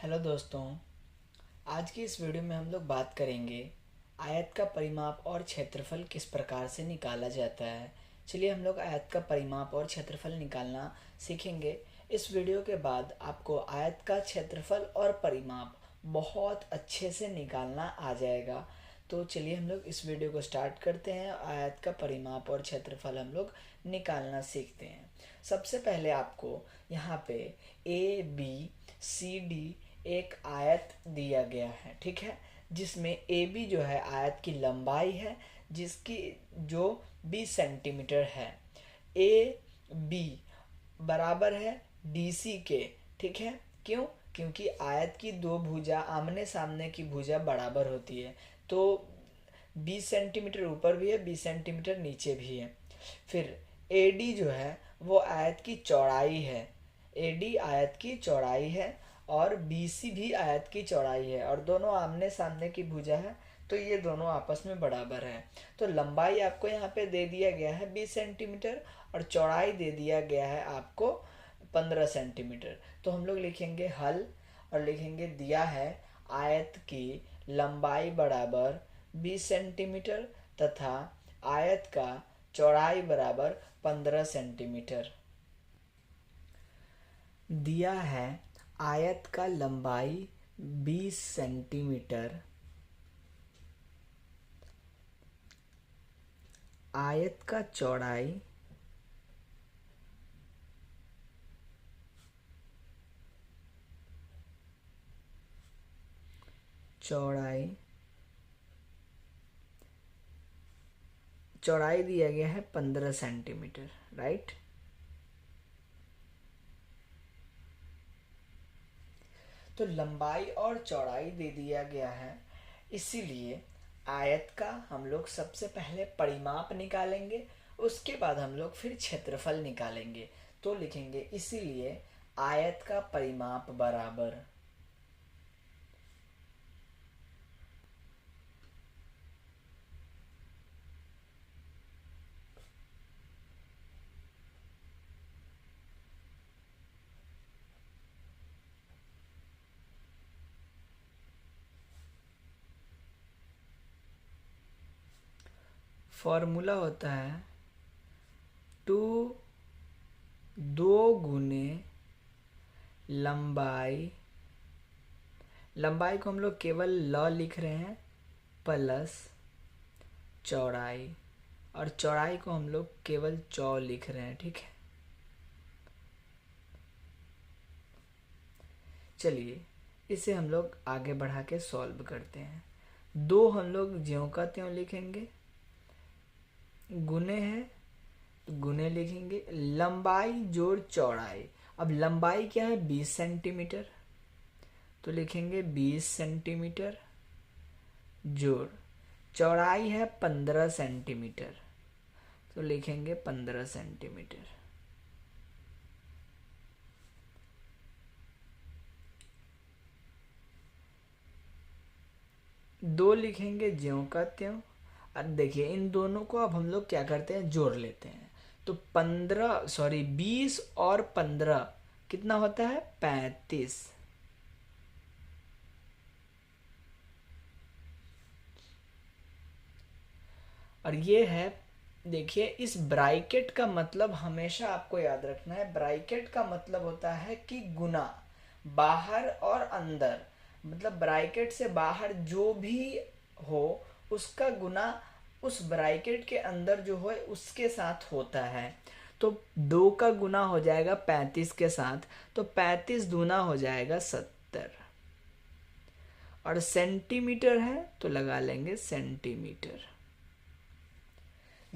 Hello दोस्तों। आज की इस वीडियो में हम लोग बात करेंगे आयत का परिमाप और क्षेत्रफल किस प्रकार से निकाला जाता है। चलिए हम लोग आयत का परिमाप और क्षेत्रफल निकालना सीखेंगे। इस वीडियो के बाद आपको आयत का क्षेत्रफल और परिमाप बहुत अच्छे से निकालना आ जाएगा। तो चलिए हम लोग इस वीडियो को स्टार्ट करते हैं। आयत का परिमाप और क्षेत्रफल हम लोग निकालना सीखते हैं। सबसे पहले आपको यहाँ पे ए बी सी डी एक आयत दिया गया है, ठीक है, जिसमें ए बी जो है आयत की लंबाई है, जिसकी जो 20 सेंटीमीटर है। ए बी बराबर है डी सी के, ठीक है। क्यों? क्योंकि आयत की दो भुजा आमने सामने की भुजा बराबर होती है, तो 20 सेंटीमीटर ऊपर भी है, 20 सेंटीमीटर नीचे भी है। फिर ए डी जो है वो आयत की चौड़ाई है। ए डी आयत की चौड़ाई है और बी सी भी आयत की चौड़ाई है, और दोनों आमने सामने की भुजा है, तो ये दोनों आपस में बराबर है। तो लंबाई आपको यहाँ पे दे दिया गया है 20 सेंटीमीटर और चौड़ाई दे दिया गया है आपको 15 सेंटीमीटर। तो हम लोग लिखेंगे हल और लिखेंगे दिया है आयत की लंबाई बराबर 20 सेंटीमीटर तथा आयत का चौड़ाई बराबर 15 सेंटीमीटर। दिया है आयत का लंबाई 20 सेंटीमीटर, आयत का चौड़ाई चौड़ाई चौड़ाई दिया गया है 15 सेंटीमीटर, राइट। तो लंबाई और चौड़ाई दे दिया गया है, इसीलिए आयत का हम लोग सबसे पहले परिमाप निकालेंगे, उसके बाद हम लोग फिर क्षेत्रफल निकालेंगे। तो लिखेंगे इसीलिए आयत का परिमाप बराबर फॉर्मूला होता है 2 दो गुने लंबाई, लंबाई को हम लोग केवल ल लिख रहे हैं, प्लस चौड़ाई, और चौड़ाई को हम लोग केवल चौ लिख रहे हैं, ठीक है। चलिए इसे हम लोग आगे बढ़ा के सॉल्व करते हैं। दो हम लोग ज्यों का त्यों लिखेंगे, गुने है तो गुने लिखेंगे, लंबाई जोड़ चौड़ाई। अब लंबाई क्या है 20 सेंटीमीटर, तो लिखेंगे 20 सेंटीमीटर जोड़ चौड़ाई है 15 सेंटीमीटर, तो लिखेंगे 15 सेंटीमीटर। दो लिखेंगे ज्यों का त्यों। अब देखिए इन दोनों को अब हम लोग क्या करते हैं, जोड़ लेते हैं। तो 20 और 15 कितना होता है 35। और ये है, देखिए इस ब्रैकेट का मतलब हमेशा आपको याद रखना है, ब्रैकेट का मतलब होता है कि गुना, बाहर और अंदर, मतलब ब्रैकेट से बाहर जो भी हो उसका गुना उस ब्रैकेट के अंदर जो हो उसके साथ होता है। तो 2 का गुना हो जाएगा 35 के साथ, तो 35 दूना हो जाएगा 70, और सेंटीमीटर है तो लगा लेंगे सेंटीमीटर।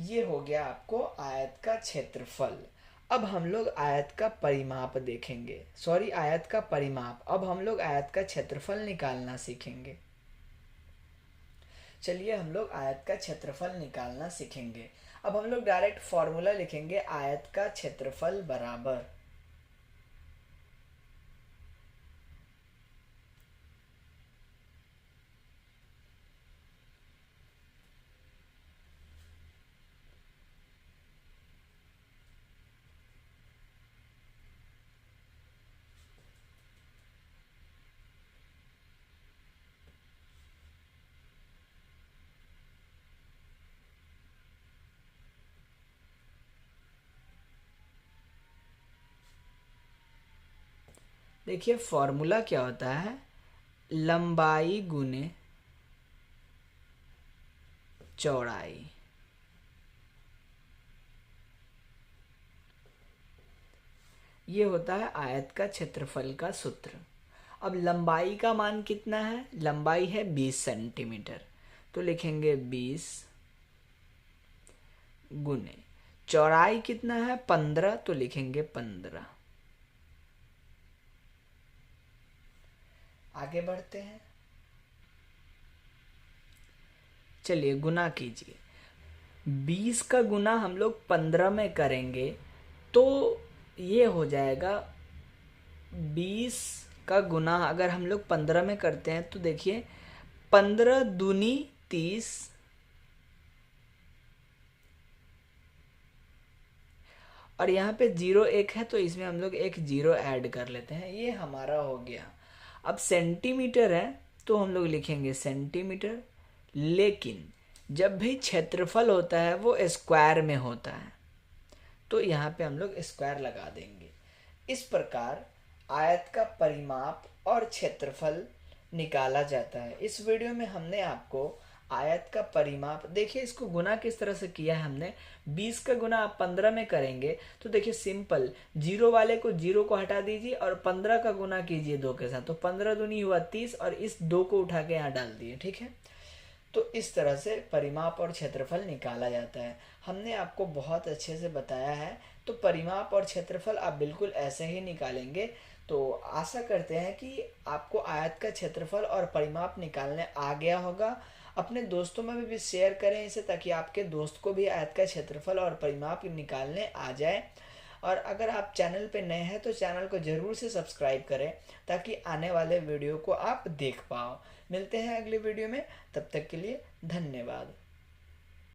ये हो गया आपको आयत का क्षेत्रफल। अब हम लोग आयत का परिमाप देखेंगे, सॉरी आयत का परिमाप। अब हम लोग आयत का क्षेत्रफल निकालना सीखेंगे। चलिए हम लोग आयत का क्षेत्रफल निकालना सीखेंगे। अब हम लोग डायरेक्ट फॉर्मूला लिखेंगे, आयत का क्षेत्रफल बराबर देखिए फॉर्मूला क्या होता है, लंबाई गुने चौड़ाई। ये होता है आयत का क्षेत्रफल का सूत्र। अब लंबाई का मान कितना है, लंबाई है 20 सेंटीमीटर, तो लिखेंगे 20 गुने चौड़ाई कितना है 15, तो लिखेंगे 15। आगे बढ़ते हैं, चलिए गुना कीजिए। 20 का गुना हम लोग 15 में करेंगे तो ये हो जाएगा 20 का गुना अगर हम लोग 15 में करते हैं तो देखिए 15 दूनी 30 और यहाँ पे 0 1 है तो इसमें हम लोग एक 0 ऐड कर लेते हैं, ये हमारा हो गया। अब सेंटीमीटर है तो हम लोग लिखेंगे सेंटीमीटर, लेकिन जब भी क्षेत्रफल होता है वो स्क्वायर में होता है तो यहाँ पे हम लोग स्क्वायर लगा देंगे। इस प्रकार आयत का परिमाप और क्षेत्रफल निकाला जाता है। इस वीडियो में हमने आपको आयत का परिमाप, देखिए इसको गुना किस तरह से किया है हमने। 20 का गुना आप 15 में करेंगे तो देखिए सिंपल, 0 वाले को 0 को हटा दीजिए और 15 का गुना कीजिए 2 के साथ, तो 15 दूनी हुआ 30 और इस 2 को उठा के यहाँ डाल दिए, ठीक है। तो इस तरह से परिमाप और क्षेत्रफल निकाला जाता है। हमने आपको बहुत अच्छे से बताया है, तो परिमाप और क्षेत्रफल आप बिल्कुल ऐसे ही निकालेंगे। तो आशा करते हैं कि आपको आयत का क्षेत्रफल और परिमाप निकालने आ गया होगा। अपने दोस्तों में भी शेयर करें इसे, ताकि आपके दोस्त को भी आयत का क्षेत्रफल और परिमाप निकालने आ जाए। और अगर आप चैनल पे नए हैं तो चैनल को ज़रूर से सब्सक्राइब करें ताकि आने वाले वीडियो को आप देख पाओ। मिलते हैं अगले वीडियो में, तब तक के लिए धन्यवाद।